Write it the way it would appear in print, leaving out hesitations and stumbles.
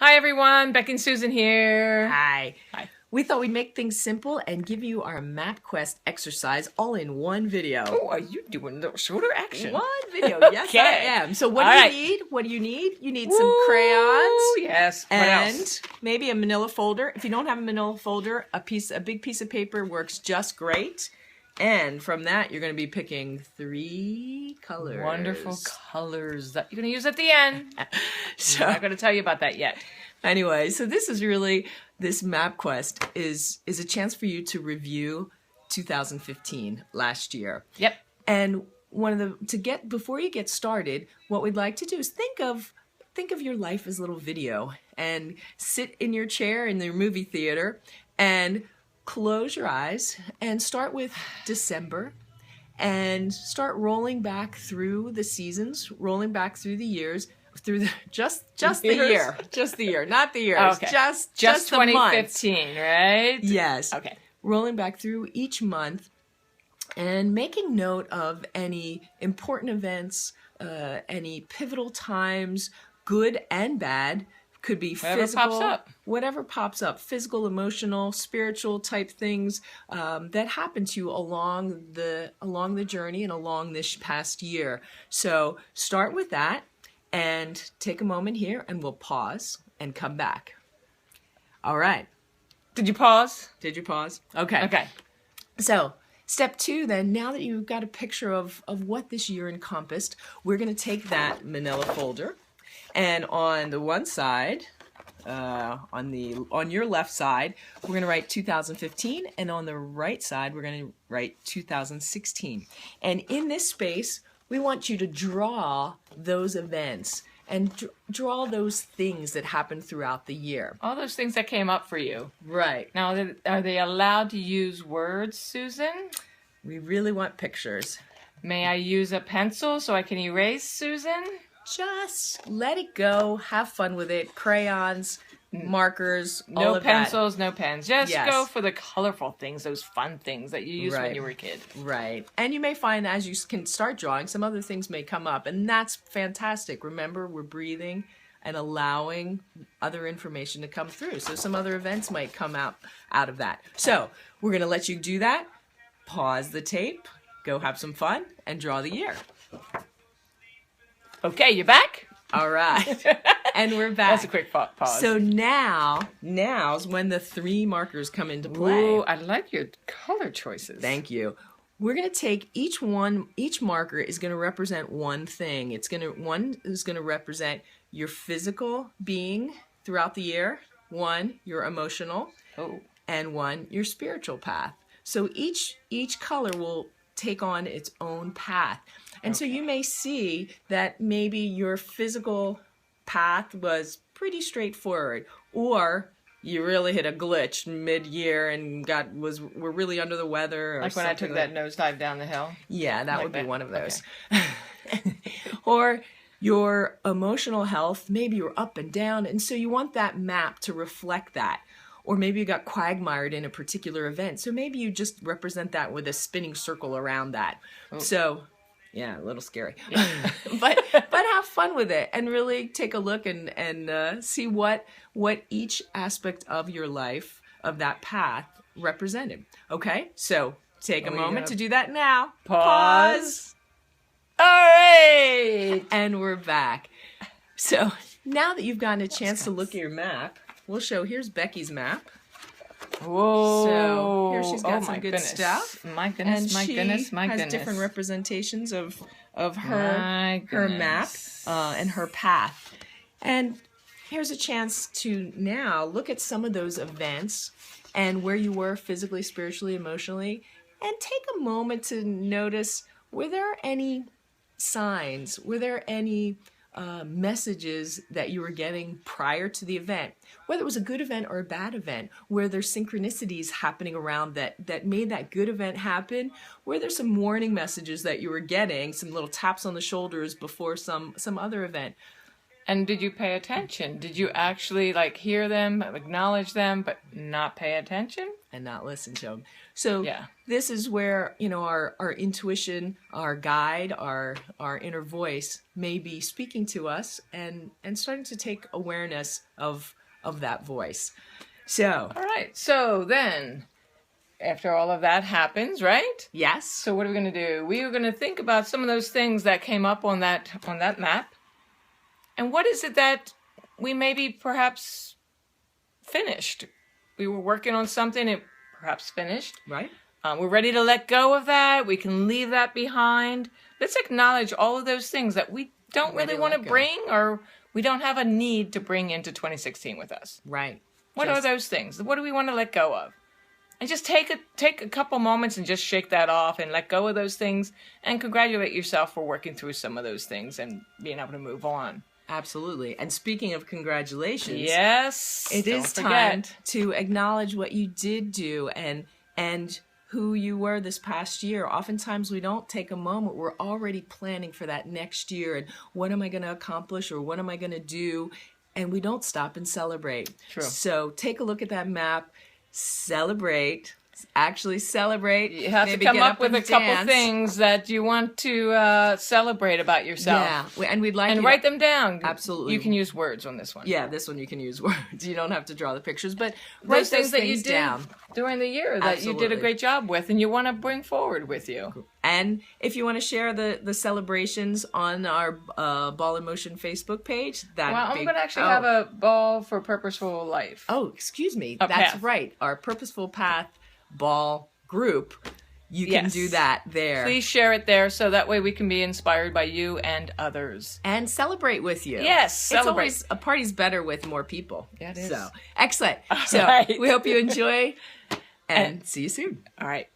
Hi everyone, Becky and Susan here. Hi. Hi. We thought we'd make things simple and give you our map quest exercise all in one video. Oh, are you doing a little shorter action? One video, yes Okay. I am. So what All do you right. need? What do you need? You need some crayons. Yes. What And else? maybe a manila folder. If you don't have a manila folder, a big piece of paper works just great. And from that, you're going to be picking 3 colors. Wonderful colors that you're going to use at the end. So, I'm not going to tell you about that yet. anyway, so this map quest is a chance for you to review 2015, last year. Yep. And before you get started, what we'd like to do is think of your life as a little video and sit in your chair in your movie theater and close your eyes and start with December and start rolling back through the seasons, rolling back through the years, through the just the year, not the years, Okay. just 2015, right? Yes. Okay. Rolling back through each month and making note of any important events, any pivotal times, good and bad. Could be Whatever physical, pops up. whatever pops up, physical, emotional, spiritual type things that happen to you along the journey and along this past year. So start with that and take a moment here, and we'll pause and come back. All right. Did you pause? Did you pause? Okay. Okay. So step 2 then, now that you've got a picture of what this year encompassed, we're going to take that manila folder, and on the one side, on your left side, we're going to write 2015, and on the right side, we're going to write 2016. And in this space, we want you to draw those events and draw those things that happened throughout the year. All those things that came up for you. Right. Now, are they allowed to use words, Susan? We really want pictures. May I use a pencil so I can erase, Susan? Just let it go. Have fun with it. Crayons, markers, all No of that. pencils, no pens. Just Yes. go for the colorful things, those fun things that you used when Right. you were a kid. Right. And you may find as you can start drawing, some other things may come up, and that's fantastic. Remember, we're breathing and allowing other information to come through. So some other events might come out of that. So we're going to let you do that. Pause the tape, go have some fun, and draw the year. Okay, you back? All right. And we're back. That's a quick pause. So now's when the 3 markers come into play. Ooh, I like your color choices. Thank you. We're going to take each marker is going to represent one thing. One is going to represent your physical being throughout the year, one your emotional, and one your spiritual path. So each color will take on its own path. And so you may see that maybe your physical path was pretty straightforward, or you really hit a glitch mid-year and were really under the weather. Or like when I took that nosedive down the hill? Yeah, that would be one of those. Okay. Or your emotional health, maybe you're up and down, and so you want that map to reflect that. Or maybe you got quagmired in a particular event, so maybe you just represent that with a spinning circle around that. So, yeah, a little scary. Yeah. but have fun with it and really take a look and see what each aspect of your life, of that path, represented. Okay? So take a moment to do that now. Pause. All right. And we're back. So now that you've gotten a chance to look at your map, we'll show, here's Becky's map. Whoa. So here she's got some good goodness. stuff. My goodness, And my she goodness, my has goodness. different representations of My her map goodness. and her path. And here's a chance to now look at some of those events and where you were physically, spiritually, emotionally, and take a moment to notice, were there any signs? Were there any messages that you were getting prior to the event, whether it was a good event or a bad event, where there's synchronicities happening around that made that good event happen, where there's some warning messages that you were getting, some little taps on the shoulders before some other event. And did you pay attention? Did you actually hear them, acknowledge them, but not pay attention? and not listen to them. So Yeah. this is where, our intuition, our guide, our inner voice may be speaking to us and starting to take awareness of that voice. So, All right. So then, after all of that happens, right? yes. So what are we going to do? We are going to think about some of those things that came up on that map. And what is it that we maybe perhaps finished? We were working on something, it perhaps finished. Right. We're ready to let go of that. We can leave that behind. Let's acknowledge all of those things that we don't really want to bring, or we don't have a need to bring into 2016 with us. Right. What are those things? What do we want to let go of? And just take a couple moments and just shake that off and let go of those things and congratulate yourself for working through some of those things and being able to move on. Absolutely. And speaking of congratulations, yes, it is time to acknowledge what you did do and who you were this past year. Oftentimes we don't take a moment. We're already planning for that next year and what am I going to accomplish or what am I going to do? And we don't stop and celebrate. True. So take a look at that map, celebrate. Actually celebrate. You have to come up with a couple things that you want to celebrate about yourself. Yeah, and we'd like and write them down. Absolutely, you can use words on this one. Yeah, this one you can use words. You don't have to draw the pictures, but write things that you did down during the year that Absolutely. you did a great job with, and you want to bring forward with you. And if you want to share the celebrations on our Ball in Motion Facebook page, I'm going to actually have a ball for purposeful life. Oh, excuse me, That's path. Right. Our Purposeful Path Ball group, you can do that there. Please share it there so that way we can be inspired by you and others. And celebrate with you. Yes, celebrate. It's always, a party's better with more people. Yeah, it is. So, excellent. All right. We hope you enjoy and see you soon. All right.